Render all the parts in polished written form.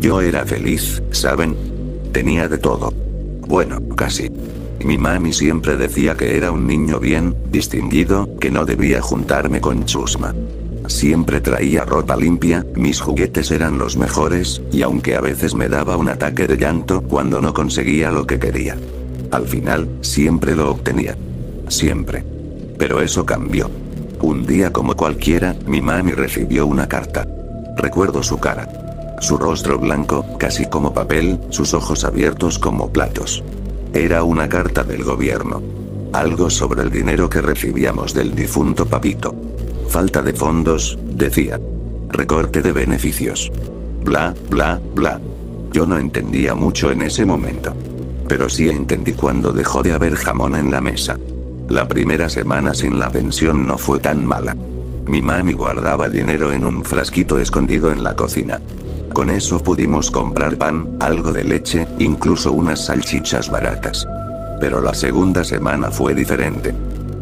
Yo era feliz, ¿saben? Tenía de todo. Bueno, casi. Mi mami siempre decía que era un niño bien distinguido, que no debía juntarme con chusma. Siempre traía ropa limpia, mis juguetes eran los mejores, y aunque a veces me daba un ataque de llanto cuando no conseguía lo que quería, al final, siempre lo obtenía. Siempre. Pero eso cambió. Un día como cualquiera, mi mami recibió una carta. Recuerdo su cara. Su rostro blanco, casi como papel, sus ojos abiertos como platos. Era una carta del gobierno. Algo sobre el dinero que recibíamos del difunto papito. Falta de fondos, decía. Recorte de beneficios. Bla, bla, bla. Yo no entendía mucho en ese momento. Pero sí entendí cuando dejó de haber jamón en la mesa. La primera semana sin la pensión no fue tan mala. Mi mami guardaba dinero en un frasquito escondido en la cocina. Con eso pudimos comprar pan, algo de leche, incluso unas salchichas baratas. Pero la segunda semana fue diferente.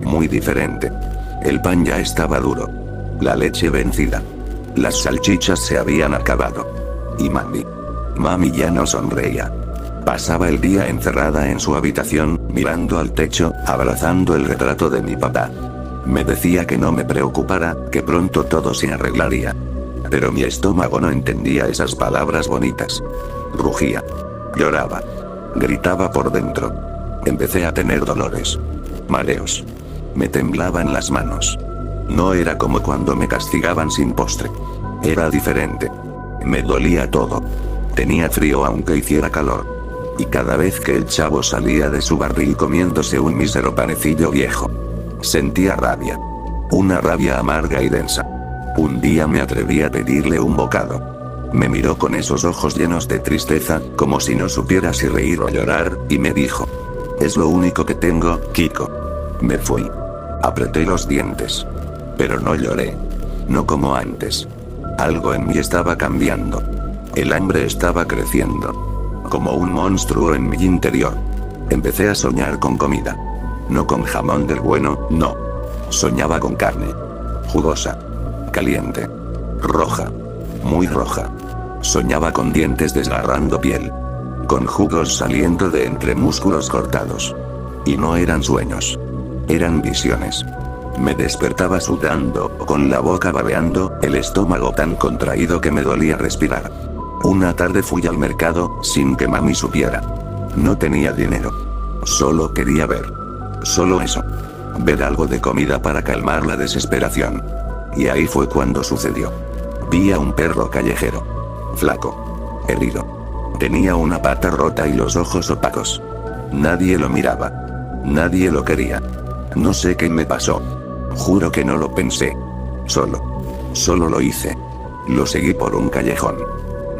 Muy diferente. El pan ya estaba duro. La leche vencida. Las salchichas se habían acabado. Y mami ya no sonreía. Pasaba el día encerrada en su habitación, mirando al techo, abrazando el retrato de mi papá. Me decía que no me preocupara, que pronto todo se arreglaría. Pero mi estómago no entendía esas palabras bonitas. Rugía. Lloraba. Gritaba por dentro. Empecé a tener dolores. Mareos. Me temblaban las manos. No era como cuando me castigaban sin postre. Era diferente. Me dolía todo. Tenía frío aunque hiciera calor. Y cada vez que el chavo salía de su barril comiéndose un mísero panecillo viejo, sentía rabia. Una rabia amarga y densa. Un día me atreví a pedirle un bocado. Me miró con esos ojos llenos de tristeza, como si no supiera si reír o llorar, y me dijo: es lo único que tengo, Kiko. Me fui. Apreté los dientes. Pero no lloré. No como antes. Algo en mí estaba cambiando. El hambre estaba creciendo. Como un monstruo en mi interior. Empecé a soñar con comida. No con jamón del bueno, no. Soñaba con carne. Jugosa. Caliente. Roja. Muy roja. Soñaba con dientes desgarrando piel. Con jugos saliendo de entre músculos cortados. Y no eran sueños. Eran visiones. Me despertaba sudando, con la boca babeando, el estómago tan contraído que me dolía respirar. Una tarde fui al mercado, sin que mami supiera. No tenía dinero. Solo quería ver. Solo eso. Ver algo de comida para calmar la desesperación. Y ahí fue cuando sucedió. Vi a un perro callejero. Flaco. Herido. Tenía una pata rota y los ojos opacos. Nadie lo miraba. Nadie lo quería. No sé qué me pasó. Juro que no lo pensé. Solo lo hice. Lo seguí por un callejón.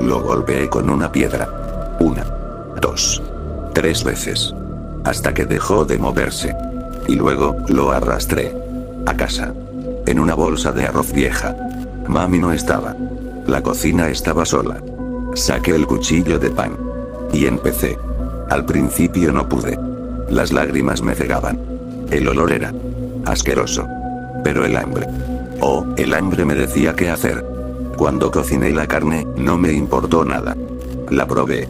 Lo golpeé con una piedra. 1, 2, 3 veces. Hasta que dejó de moverse. Y luego, lo arrastré. A casa. En una bolsa de arroz vieja. Mami no estaba. La cocina estaba sola. Saqué el cuchillo de pan. Y empecé. Al principio no pude. Las lágrimas me cegaban. El olor era asqueroso. Pero el hambre. Oh, el hambre me decía qué hacer. Cuando cociné la carne, no me importó nada. La probé.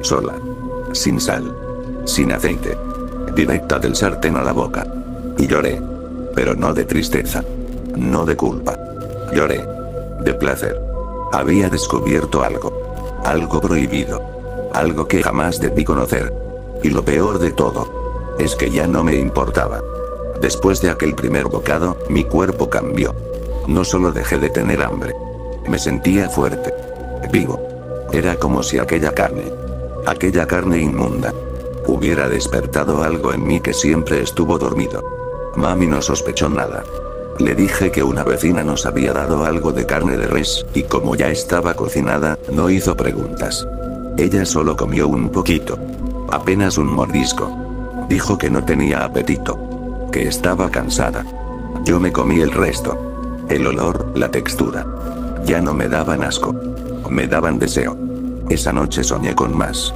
Sola. Sin sal. Sin aceite. Directa del sartén a la boca. Y lloré. Pero no de tristeza. No de culpa. Lloré. De placer. Había descubierto algo. Algo prohibido. Algo que jamás debí conocer. Y lo peor de todo. Es que ya no me importaba. Después de aquel primer bocado, mi cuerpo cambió. No solo dejé de tener hambre. Me sentía fuerte. Vivo. Era como si aquella carne inmunda, hubiera despertado algo en mí que siempre estuvo dormido. Mami no sospechó nada. Le dije que una vecina nos había dado algo de carne de res, y como ya estaba cocinada, no hizo preguntas. Ella solo comió un poquito. Apenas un mordisco. Dijo que no tenía apetito. Que estaba cansada. Yo me comí el resto. El olor, la textura. Ya no me daban asco. Me daban deseo. Esa noche soñé con más.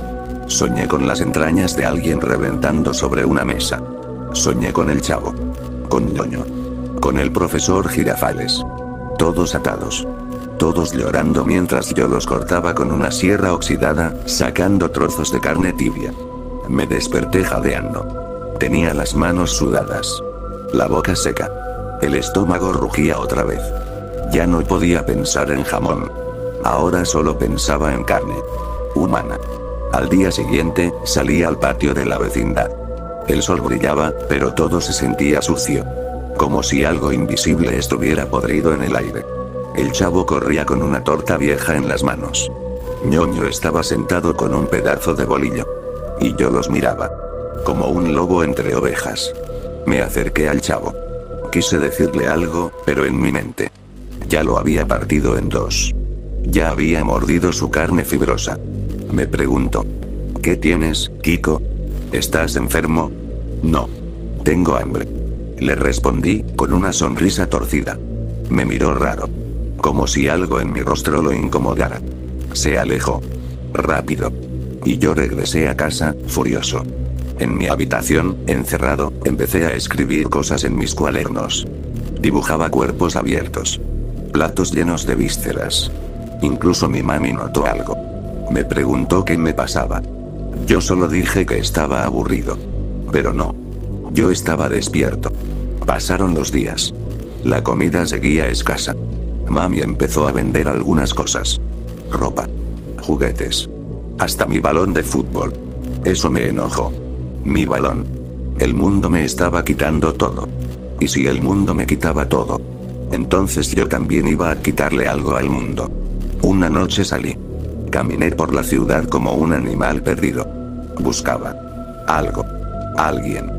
Soñé con las entrañas de alguien reventando sobre una mesa. Soñé con el chavo. Con Ñoño. con el profesor Girafales. Todos atados. Todos llorando mientras yo los cortaba con una sierra oxidada, sacando trozos de carne tibia. Me desperté jadeando. Tenía las manos sudadas. La boca seca. El estómago rugía otra vez. Ya no podía pensar en jamón. Ahora solo pensaba en carne humana. Al día siguiente, salí al patio de la vecindad. El sol brillaba, pero todo se sentía sucio. Como si algo invisible estuviera podrido en el aire. El chavo corría con una torta vieja en las manos. Ñoño estaba sentado con un pedazo de bolillo. Y yo los miraba. Como un lobo entre ovejas. Me acerqué al chavo. Quise decirle algo, pero en mi mente. Ya lo había partido en dos. Ya había mordido su carne fibrosa. Me preguntó. ¿Qué tienes, Kiko? ¿Estás enfermo? No. Tengo hambre. Le respondí, con una sonrisa torcida. Me miró raro. Como si algo en mi rostro lo incomodara. Se alejó. Rápido. Y yo regresé a casa, furioso. En mi habitación, encerrado, empecé a escribir cosas en mis cuadernos. Dibujaba cuerpos abiertos. Platos llenos de vísceras. Incluso mi mami notó algo. Me preguntó qué me pasaba. Yo solo dije que estaba aburrido. Pero no. Yo estaba despierto. Pasaron los días. La comida seguía escasa. Mami empezó a vender algunas cosas. Ropa. Juguetes. Hasta mi balón de fútbol. Eso me enojó. Mi balón. El mundo me estaba quitando todo. ¿Y si el mundo me quitaba todo? Entonces yo también iba a quitarle algo al mundo. Una noche salí. Caminé por la ciudad como un animal perdido. Buscaba algo. Alguien.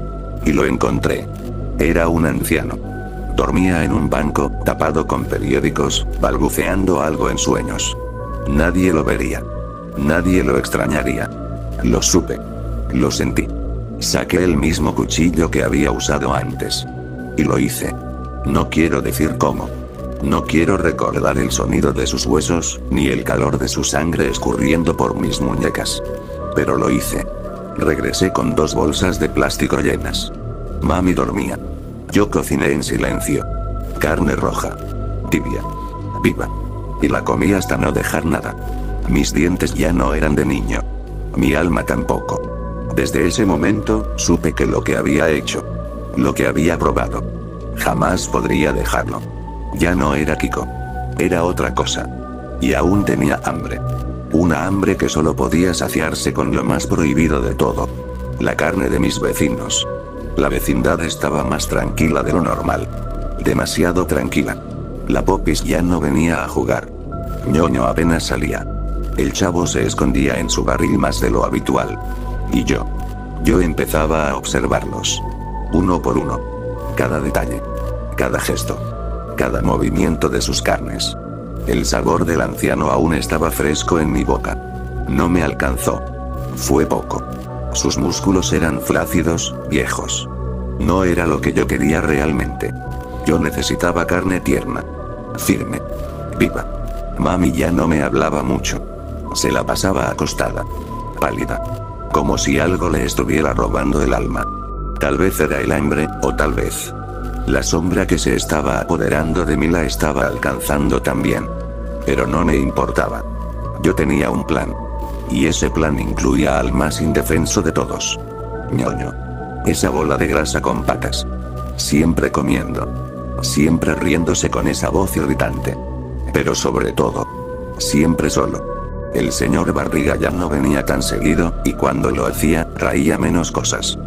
Y lo encontré. Era un anciano. Dormía en un banco, tapado con periódicos, balbuceando algo en sueños. Nadie lo vería. Nadie lo extrañaría. Lo supe. Lo sentí. Saqué el mismo cuchillo que había usado antes. Y lo hice. No quiero decir cómo. No quiero recordar el sonido de sus huesos, ni el calor de su sangre escurriendo por mis muñecas. Pero lo hice. Regresé con 2 bolsas de plástico llenas. Mami dormía. Yo cociné en silencio. Carne roja. Tibia. Viva. Y la comí hasta no dejar nada. Mis dientes ya no eran de niño. Mi alma tampoco. Desde ese momento, supe que lo que había hecho, lo que había probado, jamás podría dejarlo. Ya no era Kiko. Era otra cosa. Y aún tenía hambre. Una hambre que solo podía saciarse con lo más prohibido de todo. La carne de mis vecinos. La vecindad estaba más tranquila de lo normal. Demasiado tranquila. La Popis ya no venía a jugar. Ñoño apenas salía. El chavo se escondía en su barril más de lo habitual. Y yo empezaba a observarlos. Uno por uno. Cada detalle. Cada gesto. Cada movimiento de sus carnes. El sabor del anciano aún estaba fresco en mi boca. No me alcanzó. Fue poco. Sus músculos eran flácidos, viejos. No era lo que yo quería realmente. Yo necesitaba carne tierna. Firme. Viva. Mami ya no me hablaba mucho. Se la pasaba acostada. Pálida. Como si algo le estuviera robando el alma. Tal vez era el hambre, o tal vez la sombra que se estaba apoderando de mí la estaba alcanzando también. Pero no me importaba. Yo tenía un plan. Y ese plan incluía al más indefenso de todos. Ñoño. Esa bola de grasa con patas. Siempre comiendo. Siempre riéndose con esa voz irritante. Pero sobre todo, siempre solo. El señor Barriga ya no venía tan seguido, y cuando lo hacía, traía menos cosas.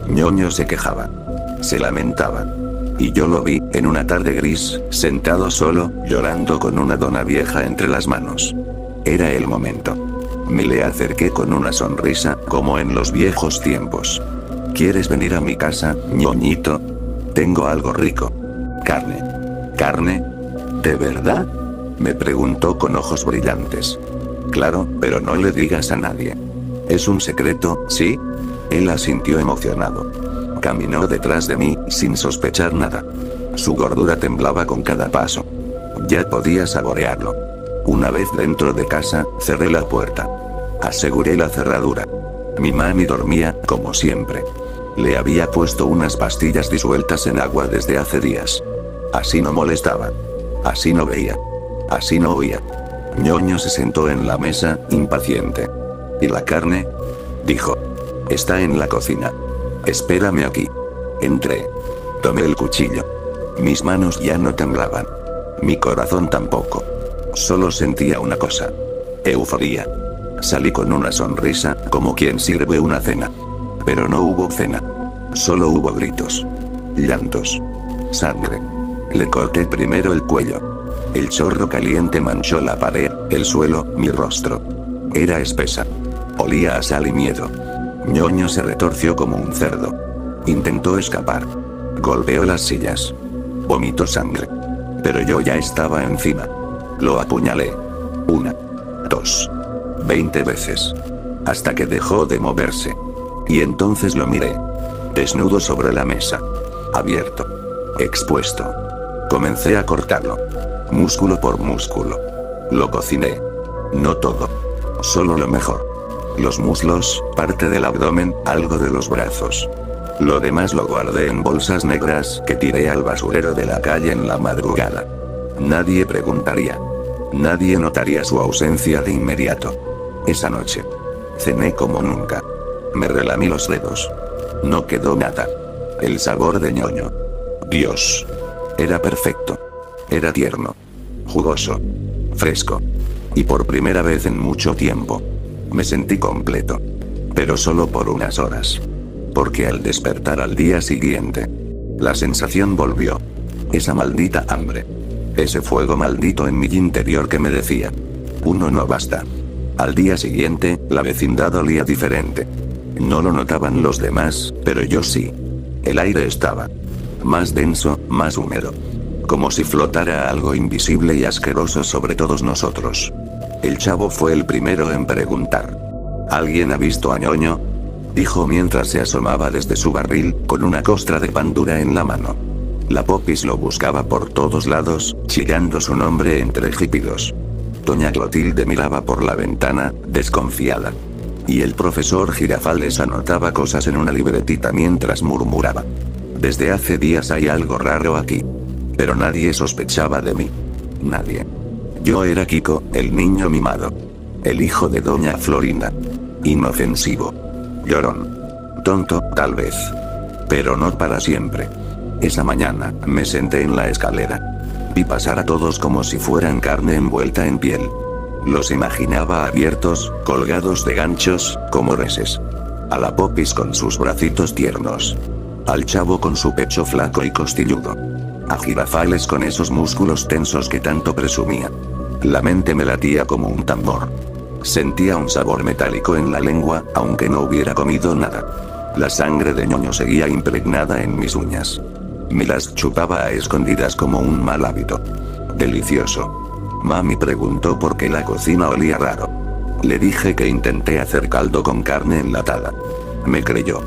Ñoño se quejaba. Se lamentaba. Y yo lo vi, en una tarde gris, sentado solo, llorando con una dona vieja entre las manos. Era el momento. Me le acerqué con una sonrisa, como en los viejos tiempos. ¿Quieres venir a mi casa, ñoñito? Tengo algo rico. Carne. ¿Carne? ¿De verdad? Me preguntó con ojos brillantes. Claro, pero no le digas a nadie. ¿Es un secreto, sí? Él asintió emocionado. Caminó detrás de mí, sin sospechar nada. Su gordura temblaba con cada paso. Ya podía saborearlo. Una vez dentro de casa, cerré la puerta. Aseguré la cerradura. Mi mami dormía, como siempre. Le había puesto unas pastillas disueltas en agua desde hace días. Así no molestaba. Así no veía. Así no oía. Ñoño se sentó en la mesa, impaciente. ¿Y la carne? Dijo. Está en la cocina. Espérame aquí. Entré. Tomé el cuchillo. Mis manos ya no temblaban. Mi corazón tampoco. Solo sentía una cosa. Euforía. Salí con una sonrisa, como quien sirve una cena. Pero no hubo cena. Solo hubo gritos. Llantos. Sangre. Le corté primero el cuello. El chorro caliente manchó la pared, el suelo, mi rostro. Era espesa. Olía a sal y miedo. Ñoño se retorció como un cerdo. Intentó escapar. Golpeó las sillas. Vomitó sangre. Pero yo ya estaba encima. Lo apuñalé. 1, 2, 20 veces. Hasta que dejó de moverse. Y entonces lo miré. Desnudo sobre la mesa. Abierto. Expuesto. Comencé a cortarlo. Músculo por músculo. Lo cociné. No todo. Solo lo mejor. Los muslos, parte del abdomen, algo de los brazos. Lo demás lo guardé en bolsas negras que tiré al basurero de la calle en la madrugada. Nadie preguntaría. Nadie notaría su ausencia de inmediato. Esa noche. Cené como nunca. Me relamí los dedos. No quedó nada. El sabor de Ñoño. Dios. Era perfecto. Era tierno. Jugoso. Fresco. Y por primera vez en mucho tiempo. Me sentí completo. Pero solo por unas horas. Porque al despertar al día siguiente, la sensación volvió. Esa maldita hambre. Ese fuego maldito en mi interior que me decía. Uno no basta. Al día siguiente, la vecindad olía diferente. No lo notaban los demás, pero yo sí. El aire estaba más denso, más húmedo. Como si flotara algo invisible y asqueroso sobre todos nosotros. El chavo fue el primero en preguntar. ¿Alguien ha visto a Ñoño?, dijo mientras se asomaba desde su barril, con una costra de pan dura en la mano. La Popis lo buscaba por todos lados, chillando su nombre entre jípidos. Doña Clotilde miraba por la ventana, desconfiada. Y el profesor Girafales anotaba cosas en una libretita mientras murmuraba. Desde hace días hay algo raro aquí. Pero nadie sospechaba de mí. Nadie. Yo era Kiko, el niño mimado. El hijo de doña Florinda. Inofensivo. Llorón. Tonto, tal vez. Pero no para siempre. Esa mañana, me senté en la escalera. Vi pasar a todos como si fueran carne envuelta en piel. Los imaginaba abiertos, colgados de ganchos, como reses. A la Popis con sus bracitos tiernos. Al chavo con su pecho flaco y costilludo. A Girafales con esos músculos tensos que tanto presumía. La mente me latía como un tambor. Sentía un sabor metálico en la lengua, aunque no hubiera comido nada. La sangre de Ñoño seguía impregnada en mis uñas. Me las chupaba a escondidas como un mal hábito. Delicioso. Mami preguntó por qué la cocina olía raro. Le dije que intenté hacer caldo con carne enlatada. Me creyó.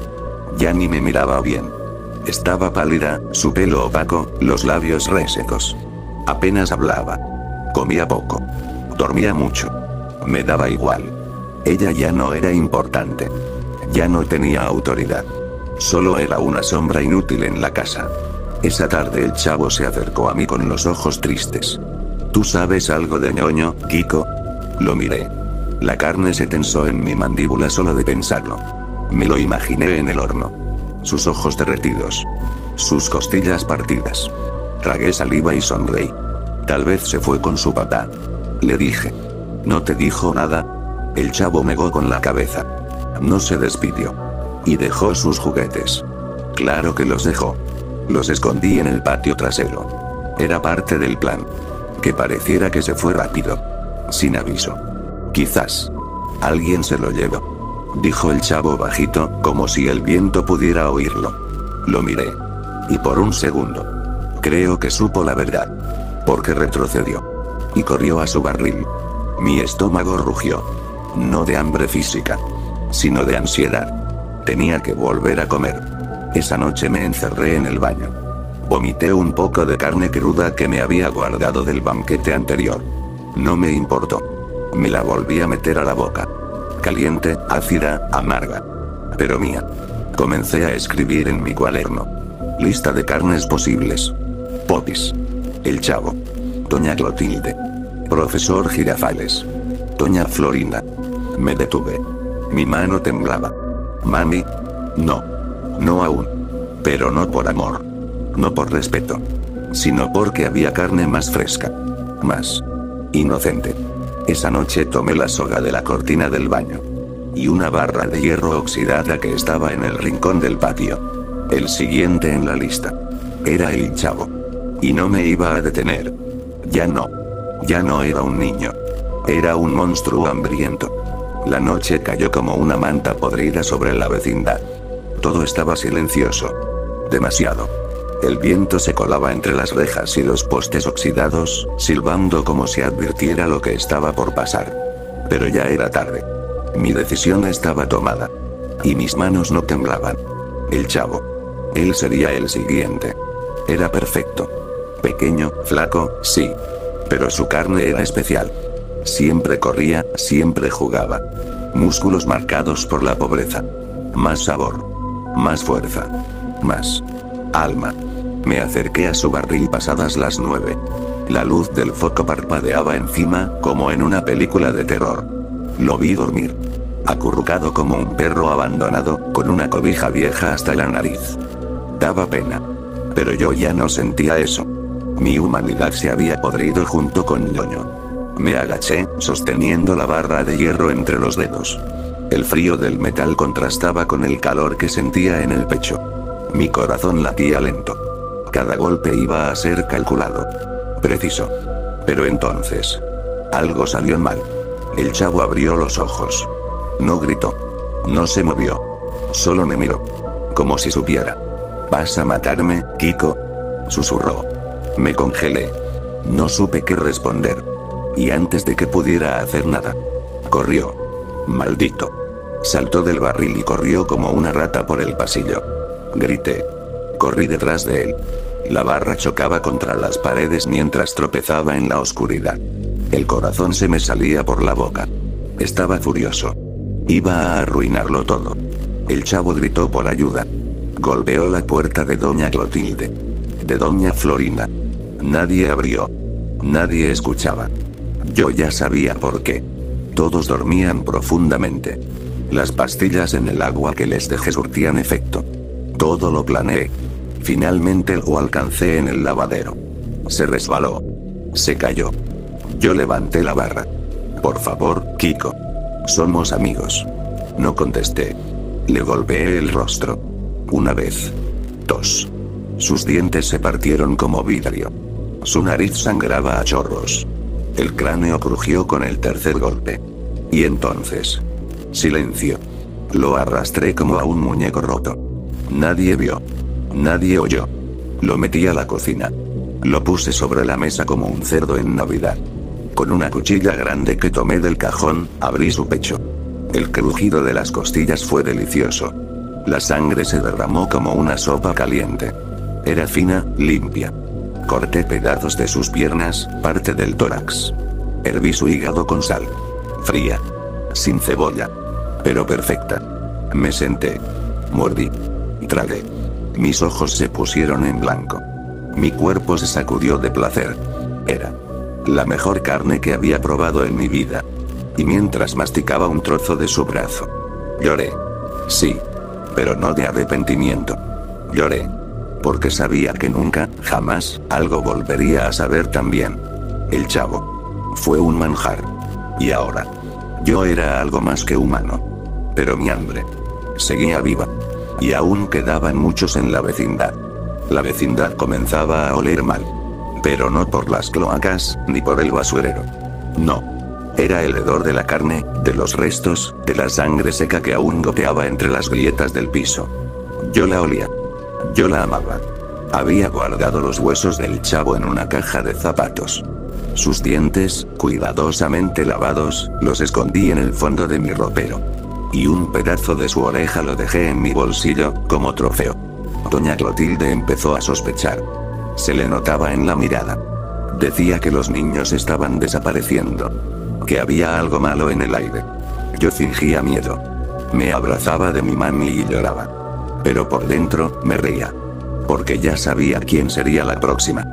Ya ni me miraba bien. Estaba pálida, su pelo opaco, los labios resecos. Apenas hablaba. Comía poco. Dormía mucho. Me daba igual. Ella ya no era importante. Ya no tenía autoridad. Solo era una sombra inútil en la casa. Esa tarde el chavo se acercó a mí con los ojos tristes. ¿Tú sabes algo de Ñoño, Kiko? Lo miré. La carne se tensó en mi mandíbula solo de pensarlo. Me lo imaginé en el horno. Sus ojos derretidos. Sus costillas partidas. Tragué saliva y sonreí. Tal vez se fue con su papá. Le dije. ¿No te dijo nada? El chavo negó con la cabeza. No se despidió. Y dejó sus juguetes. Claro que los dejó. Los escondí en el patio trasero. Era parte del plan. Que pareciera que se fue rápido. Sin aviso. Quizás. Alguien se lo llevó. Dijo el chavo bajito, como si el viento pudiera oírlo. Lo miré. Y por un segundo. Creo que supo la verdad. Porque retrocedió. Y corrió a su barril. Mi estómago rugió. No de hambre física. Sino de ansiedad. Tenía que volver a comer. Esa noche me encerré en el baño. Vomité un poco de carne cruda que me había guardado del banquete anterior. No me importó. Me la volví a meter a la boca. Caliente, ácida, amarga. Pero mía. Comencé a escribir en mi cuaderno. Lista de carnes posibles. Popis. El Chavo. Doña Clotilde. Profesor Girafales. Doña Florinda. Me detuve. Mi mano temblaba. Mami. No. No aún. Pero no por amor. No por respeto. Sino porque había carne más fresca. Más inocente. Esa noche tomé la soga de la cortina del baño. Y una barra de hierro oxidada que estaba en el rincón del patio. El siguiente en la lista. Era el Chavo. Y no me iba a detener. Ya no. Ya no era un niño. Era un monstruo hambriento. La noche cayó como una manta podrida sobre la vecindad. Todo estaba silencioso. Demasiado. El viento se colaba entre las rejas y los postes oxidados, silbando como si advirtiera lo que estaba por pasar. Pero ya era tarde. Mi decisión estaba tomada. Y mis manos no temblaban. El Chavo. Él sería el siguiente. Era perfecto. Pequeño, flaco, sí. Pero su carne era especial. Siempre corría, siempre jugaba. Músculos marcados por la pobreza. Más sabor. Más fuerza. Más alma. Me acerqué a su barril pasadas las 9. La luz del foco parpadeaba encima, como en una película de terror. Lo vi dormir. Acurrucado como un perro abandonado, con una cobija vieja hasta la nariz. Daba pena. Pero yo ya no sentía eso. Mi humanidad se había podrido junto con Ñoño. Me agaché, sosteniendo la barra de hierro entre los dedos. El frío del metal contrastaba con el calor que sentía en el pecho. Mi corazón latía lento. Cada golpe iba a ser calculado. Preciso. Pero entonces, algo salió mal. El Chavo abrió los ojos. No gritó. No se movió. Solo me miró. Como si supiera. ¿Vas a matarme, Kiko? Susurró. Me congelé. No supe qué responder. Y antes de que pudiera hacer nada, corrió. Maldito. Saltó del barril y corrió como una rata por el pasillo. Grité. Corrí detrás de él. La barra chocaba contra las paredes mientras tropezaba en la oscuridad. El corazón se me salía por la boca. Estaba furioso. Iba a arruinarlo todo. El Chavo gritó por ayuda. Golpeó la puerta de Doña Clotilde. De Doña Florinda. Nadie abrió. Nadie escuchaba. Yo ya sabía por qué. Todos dormían profundamente. Las pastillas en el agua que les dejé surtían efecto. Todo lo planeé. Finalmente lo alcancé en el lavadero. Se resbaló. Se cayó. Yo levanté la barra. Por favor, Kiko. Somos amigos. No contesté. Le golpeé el rostro. Una vez. 2. Sus dientes se partieron como vidrio. Su nariz sangraba a chorros. El cráneo crujió con el tercer golpe. Y entonces. Silencio. Lo arrastré como a un muñeco roto. Nadie vio. Nadie oyó. Lo metí a la cocina. Lo puse sobre la mesa como un cerdo en Navidad. Con una cuchilla grande que tomé del cajón, abrí su pecho. El crujido de las costillas fue delicioso. La sangre se derramó como una sopa caliente. Era fina, limpia. Corté pedazos de sus piernas, parte del tórax. Herví su hígado con sal. Fría. Sin cebolla. Pero perfecta. Me senté. Mordí. Tragué. Mis ojos se pusieron en blanco. Mi cuerpo se sacudió de placer. Era la mejor carne que había probado en mi vida. Y mientras masticaba un trozo de su brazo, lloré. Sí. Pero no de arrepentimiento. Lloré. Porque sabía que nunca, jamás, algo volvería a saber tan bien. El Chavo. Fue un manjar. Y ahora. Yo era algo más que humano. Pero mi hambre seguía viva. Y aún quedaban muchos en la vecindad. La vecindad comenzaba a oler mal. Pero no por las cloacas, ni por el basurero. No. Era el hedor de la carne, de los restos, de la sangre seca que aún goteaba entre las grietas del piso. Yo la olía. Yo la amaba. Había guardado los huesos del Chavo en una caja de zapatos. Sus dientes, cuidadosamente lavados, los escondí en el fondo de mi ropero. Y un pedazo de su oreja lo dejé en mi bolsillo, como trofeo. Doña Clotilde empezó a sospechar. Se le notaba en la mirada. Decía que los niños estaban desapareciendo. Que había algo malo en el aire. Yo fingía miedo. Me abrazaba de mi mami y lloraba. Pero por dentro, me reía. porque ya sabía quién sería la próxima.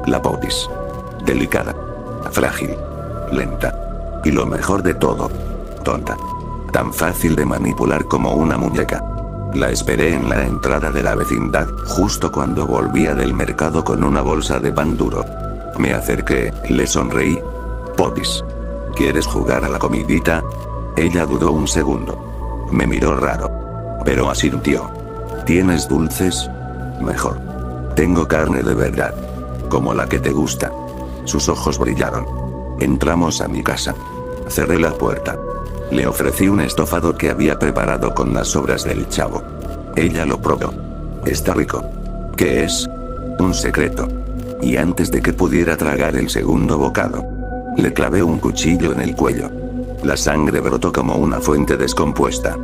La Poppis. Delicada. Frágil. Lenta. Y lo mejor de todo. Tonta. Tan fácil de manipular como una muñeca. La esperé en la entrada de la vecindad, justo cuando volvía del mercado con una bolsa de pan duro. Me acerqué, le sonreí. Poppis. ¿Quieres jugar a la comidita? Ella dudó un segundo. Me miró raro. Pero asintió. ¿Tienes dulces? Mejor. Tengo carne de verdad. Como la que te gusta. Sus ojos brillaron. Entramos a mi casa. Cerré la puerta. Le ofrecí un estofado que había preparado con las sobras del chavo. Ella lo probó. Está rico. ¿Qué es? Un secreto. Y antes de que pudiera tragar el segundo bocado, le clavé un cuchillo en el cuello. La sangre brotó como una fuente descompuesta.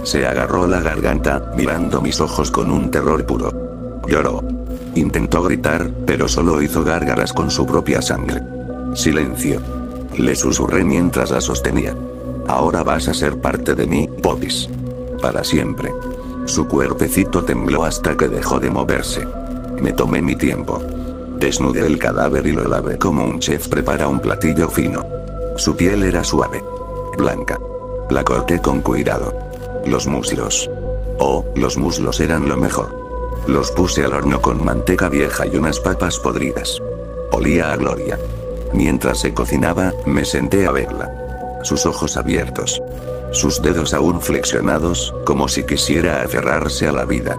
Se agarró la garganta, mirando mis ojos con un terror puro. Lloró. Intentó gritar, pero solo hizo gárgaras con su propia sangre. Silencio. Le susurré mientras la sostenía. Ahora vas a ser parte de mí, Poppis. Para siempre. Su cuerpecito tembló hasta que dejó de moverse. Me tomé mi tiempo. Desnudé el cadáver y lo lavé como un chef prepara un platillo fino. Su piel era suave. Blanca. La corté con cuidado. Los muslos. Oh, los muslos eran lo mejor. Los puse al horno con manteca vieja y unas papas podridas. Olía a gloria. Mientras se cocinaba, me senté a verla. Sus ojos abiertos. Sus dedos aún flexionados, como si quisiera aferrarse a la vida.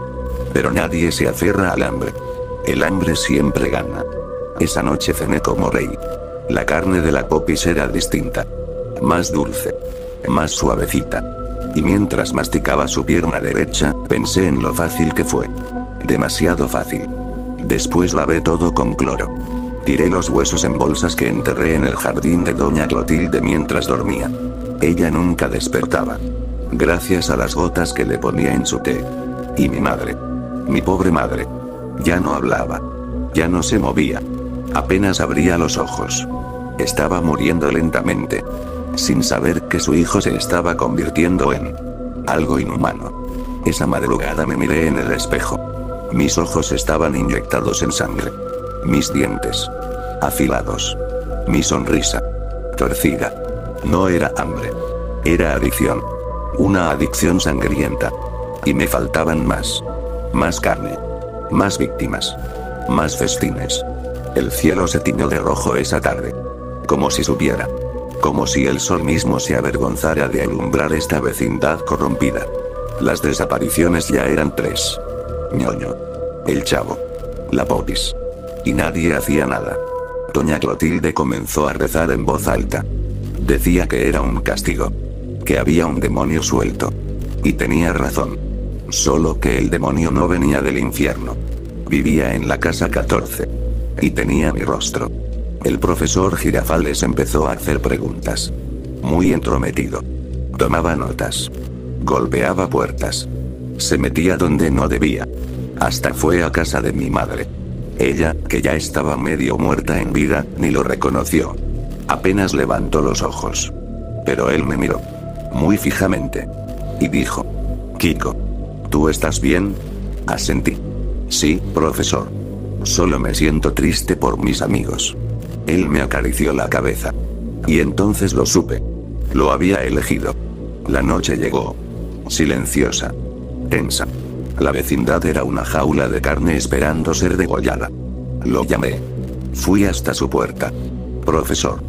Pero nadie se aferra al hambre. El hambre siempre gana. Esa noche cené como rey. La carne de la Poppis era distinta. Más dulce. Más suavecita. Y mientras masticaba su pierna derecha, pensé en lo fácil que fue. Demasiado fácil. Después lavé todo con cloro. Tiré los huesos en bolsas que enterré en el jardín de doña Clotilde mientras dormía. Ella nunca despertaba. Gracias a las gotas que le ponía en su té. Y mi madre. Mi pobre madre. Ya no hablaba. Ya no se movía. Apenas abría los ojos. Estaba muriendo lentamente. Sin saber que su hijo se estaba convirtiendo en algo inhumano. Esa madrugada me miré en el espejo. Mis ojos estaban inyectados en sangre. Mis dientes afilados. Mi sonrisa torcida. No era hambre. Era adicción. Una adicción sangrienta. Y me faltaban más. Más carne. Más víctimas. Más festines. El cielo se tiñó de rojo esa tarde. Como si supiera. Como si el sol mismo se avergonzara de alumbrar esta vecindad corrompida. Las desapariciones ya eran 3. Ñoño. El chavo. La Poppis. Y nadie hacía nada. Doña Clotilde comenzó a rezar en voz alta. Decía que era un castigo. Que había un demonio suelto. Y tenía razón. Solo que el demonio no venía del infierno. Vivía en la casa 14. Y tenía mi rostro. El profesor Girafales empezó a hacer preguntas. Muy entrometido. Tomaba notas. Golpeaba puertas. Se metía donde no debía. Hasta fue a casa de mi madre. Ella, que ya estaba medio muerta en vida, ni lo reconoció. Apenas levantó los ojos. Pero él me miró. Muy fijamente. Y dijo: Kiko, ¿tú estás bien? Asentí. Sí, profesor. Solo me siento triste por mis amigos. Él me acarició la cabeza. Y entonces lo supe. Lo había elegido. La noche llegó. Silenciosa. Tensa. La vecindad era una jaula de carne esperando ser degollada. Lo llamé. Fui hasta su puerta. Profesor.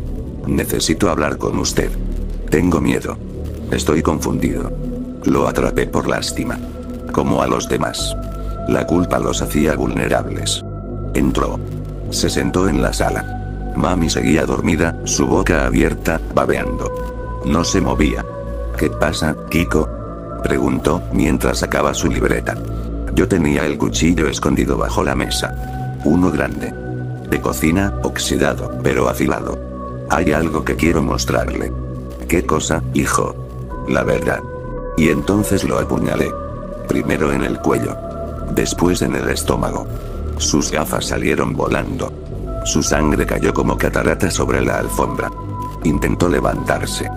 Necesito hablar con usted. Tengo miedo. Estoy confundido. Lo atrapé por lástima. Como a los demás. La culpa los hacía vulnerables. Entró. Se sentó en la sala. Mami seguía dormida, su boca abierta, babeando. No se movía. ¿Qué pasa, Kiko? Preguntó, mientras sacaba su libreta. Yo tenía el cuchillo escondido bajo la mesa. Uno grande. De cocina, oxidado, pero afilado. Hay algo que quiero mostrarle. ¿Qué cosa, hijo? La verdad. Y entonces lo apuñalé. Primero en el cuello. Después en el estómago. Sus gafas salieron volando. Su sangre cayó como catarata sobre la alfombra. Intentó levantarse.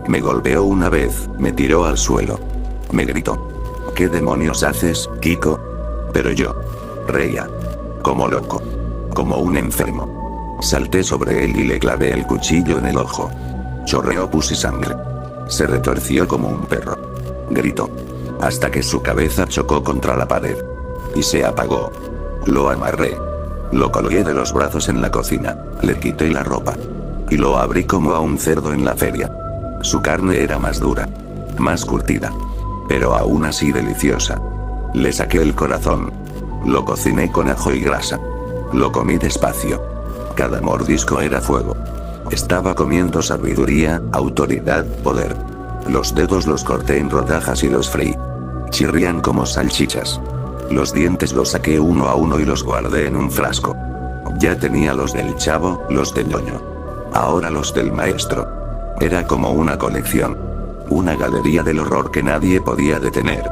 Me golpeó una vez, me tiró al suelo. Me gritó: ¿Qué demonios haces, Kiko? Pero yo Reía. Como loco. Como un enfermo. Salté sobre él y le clavé el cuchillo en el ojo. Chorreó pus y sangre. Se retorció como un perro. Gritó. Hasta que su cabeza chocó contra la pared. Y se apagó. Lo amarré. Lo colgué de los brazos en la cocina, le quité la ropa. Y lo abrí como a un cerdo en la feria. Su carne era más dura. Más curtida. Pero aún así deliciosa. Le saqué el corazón. Lo cociné con ajo y grasa. Lo comí despacio. Cada mordisco era fuego. Estaba comiendo sabiduría, autoridad, poder. Los dedos los corté en rodajas y los freí. Chirrían como salchichas. Los dientes los saqué uno a uno y los guardé en un frasco. Ya tenía los del chavo, los de ñoño. Ahora los del maestro. Era como una colección. Una galería del horror que nadie podía detener.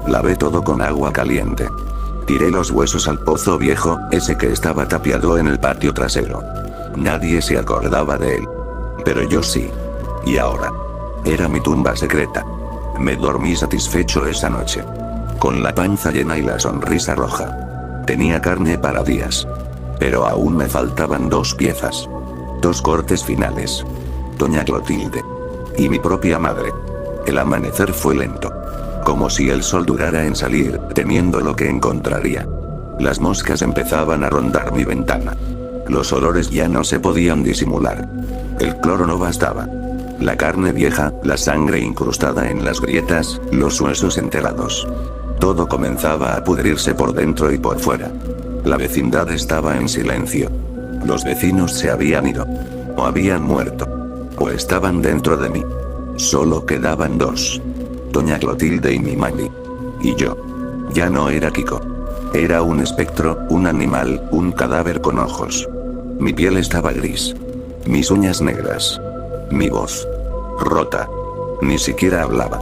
Lavé todo con agua caliente. Tiré los huesos al pozo viejo, ese que estaba tapiado en el patio trasero. Nadie se acordaba de él. Pero yo sí. Y ahora. Era mi tumba secreta. Me dormí satisfecho esa noche. Con la panza llena y la sonrisa roja. Tenía carne para días. Pero aún me faltaban 2 piezas. 2 cortes finales. Doña Clotilde. Y mi propia madre. El amanecer fue lento. Como si el sol durara en salir, temiendo lo que encontraría. Las moscas empezaban a rondar mi ventana. Los olores ya no se podían disimular. El cloro no bastaba. La carne vieja, la sangre incrustada en las grietas, los huesos enterrados. Todo comenzaba a pudrirse por dentro y por fuera. La vecindad estaba en silencio. Los vecinos se habían ido. O habían muerto. O estaban dentro de mí. Solo quedaban 2. Doña Clotilde y mi mami. Y yo. Ya no era Kiko. Era un espectro, un animal, un cadáver con ojos. Mi piel estaba gris. Mis uñas negras. Mi voz. Rota. Ni siquiera hablaba.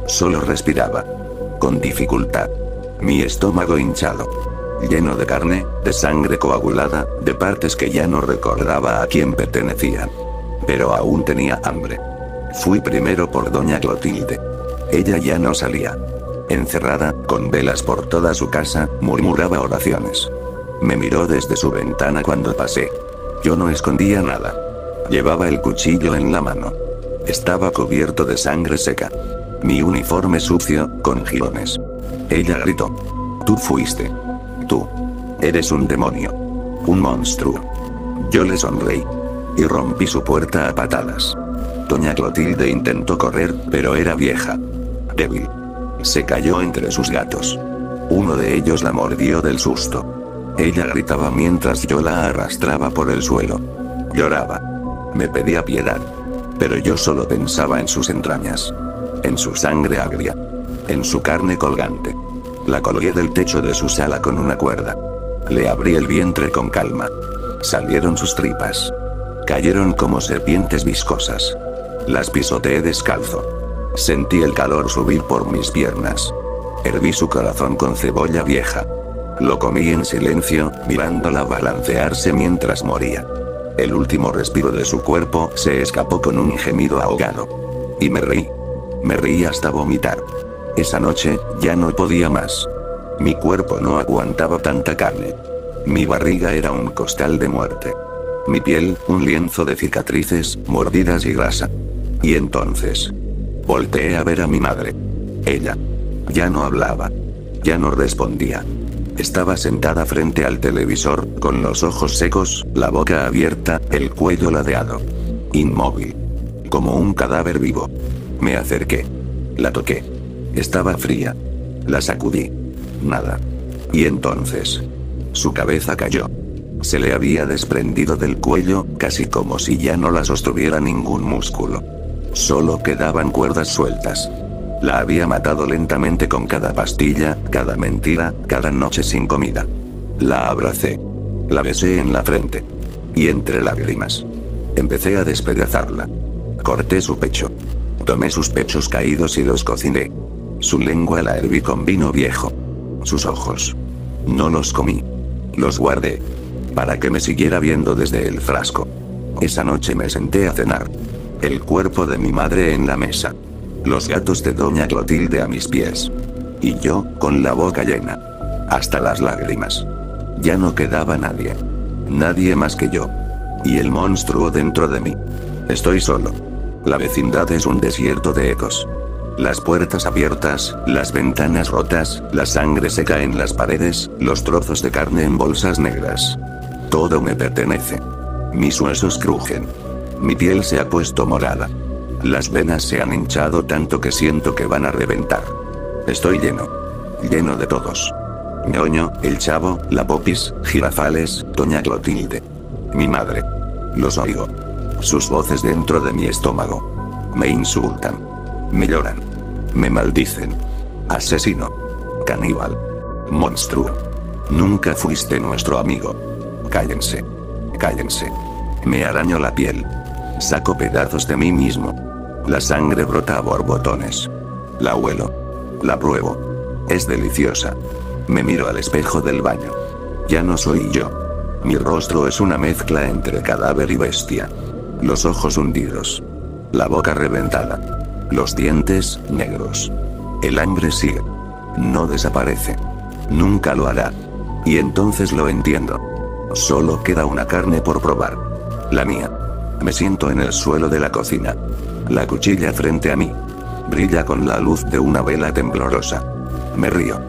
Solo respiraba. Con dificultad. Mi estómago hinchado. Lleno de carne, de sangre coagulada, de partes que ya no recordaba a quién pertenecían. Pero aún tenía hambre. Fui primero por doña Clotilde. Ella ya no salía. Encerrada, con velas por toda su casa, murmuraba oraciones. Me miró desde su ventana cuando pasé. Yo no escondía nada. Llevaba el cuchillo en la mano. Estaba cubierto de sangre seca. Mi uniforme sucio, con jirones. Ella gritó. Tú fuiste. Tú. Eres un demonio. Un monstruo. Yo le sonreí. Y rompí su puerta a patadas. Doña Clotilde intentó correr, pero era vieja. Débil. Se cayó entre sus gatos. Uno de ellos la mordió del susto. Ella gritaba mientras yo la arrastraba por el suelo. Lloraba. Me pedía piedad. Pero yo solo pensaba en sus entrañas. En su sangre agria. En su carne colgante. La colgué del techo de su sala con una cuerda. Le abrí el vientre con calma. Salieron sus tripas. Cayeron como serpientes viscosas. Las pisoteé descalzo. Sentí el calor subir por mis piernas. Herví su corazón con cebolla vieja. Lo comí en silencio, mirándola balancearse mientras moría. El último respiro de su cuerpo se escapó con un gemido ahogado. Y me reí. Me reí hasta vomitar. Esa noche, ya no podía más. Mi cuerpo no aguantaba tanta carne. Mi barriga era un costal de muerte. Mi piel, un lienzo de cicatrices, mordidas y grasa. Y entonces, volteé a ver a mi madre. Ella. Ya no hablaba. Ya no respondía. Estaba sentada frente al televisor, con los ojos secos, la boca abierta, el cuello ladeado. Inmóvil. Como un cadáver vivo. Me acerqué. La toqué. Estaba fría. La sacudí. Nada. Y entonces, su cabeza cayó. Se le había desprendido del cuello, casi como si ya no la sostuviera ningún músculo. Solo quedaban cuerdas sueltas. La había matado lentamente con cada pastilla, cada mentira, cada noche sin comida. La abracé. La besé en la frente. Y entre lágrimas. Empecé a despedazarla. Corté su pecho. Tomé sus pechos caídos y los cociné. Su lengua la herví con vino viejo. Sus ojos. No los comí. Los guardé. Para que me siguiera viendo desde el frasco. Esa noche me senté a cenar. El cuerpo de mi madre en la mesa. Los gatos de doña Clotilde a mis pies. Y yo, con la boca llena. Hasta las lágrimas. Ya no quedaba nadie. Nadie más que yo. Y el monstruo dentro de mí. Estoy solo. La vecindad es un desierto de ecos. Las puertas abiertas, las ventanas rotas, la sangre seca en las paredes, los trozos de carne en bolsas negras. Todo me pertenece. Mis huesos crujen. Mi piel se ha puesto morada. Las venas se han hinchado tanto que siento que van a reventar. Estoy lleno. Lleno de todos. Ñoño, el chavo, la popis, Girafales, doña Clotilde. Mi madre. Los oigo. Sus voces dentro de mi estómago. Me insultan. Me lloran. Me maldicen. Asesino. Caníbal. Monstruo. Nunca fuiste nuestro amigo. Cállense. Cállense. Me araño la piel. Saco pedazos de mí mismo. La sangre brota a borbotones. La huelo. La pruebo. Es deliciosa. Me miro al espejo del baño. Ya no soy yo. Mi rostro es una mezcla entre cadáver y bestia. Los ojos hundidos. La boca reventada. Los dientes negros. El hambre sigue. No desaparece. Nunca lo hará. Y entonces lo entiendo. Solo queda una carne por probar. La mía. Me siento en el suelo de la cocina. La cuchilla frente a mí. Brilla con la luz de una vela temblorosa. Me río.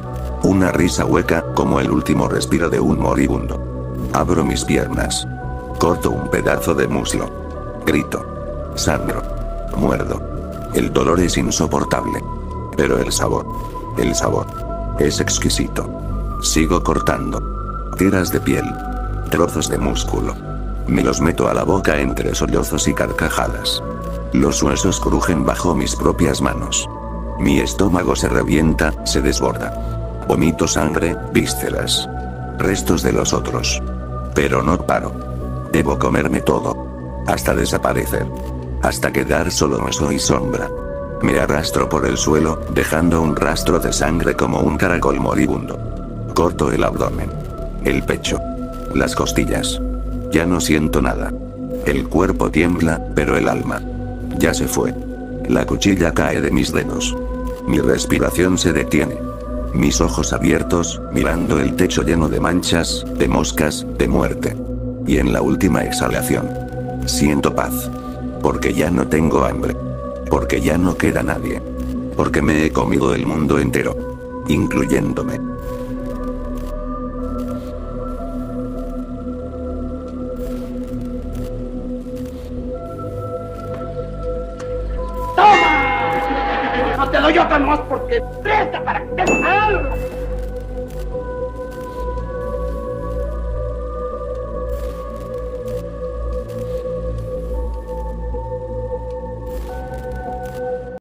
Una risa hueca, como el último respiro de un moribundo. Abro mis piernas. Corto un pedazo de muslo. Grito. Sangro. Muerdo. El dolor es insoportable. Pero el sabor. El sabor. Es exquisito. Sigo cortando. Tiras de piel. Trozos de músculo. Me los meto a la boca entre sollozos y carcajadas. Los huesos crujen bajo mis propias manos. Mi estómago se revienta, se desborda. Vomito sangre, vísceras. Restos de los otros. Pero no paro. Debo comerme todo. Hasta desaparecer. Hasta quedar solo hueso y sombra. Me arrastro por el suelo, dejando un rastro de sangre como un caracol moribundo. Corto el abdomen. El pecho. Las costillas. Ya no siento nada. El cuerpo tiembla, pero el alma ya se fue. La cuchilla cae de mis dedos. Mi respiración se detiene. Mis ojos abiertos, mirando el techo lleno de manchas, de moscas, de muerte. Y en la última exhalación, siento paz. Porque ya no tengo hambre. Porque ya no queda nadie. Porque me he comido el mundo entero. Incluyéndome. ¡Toma! No te doy otra más porque presta para que te salga.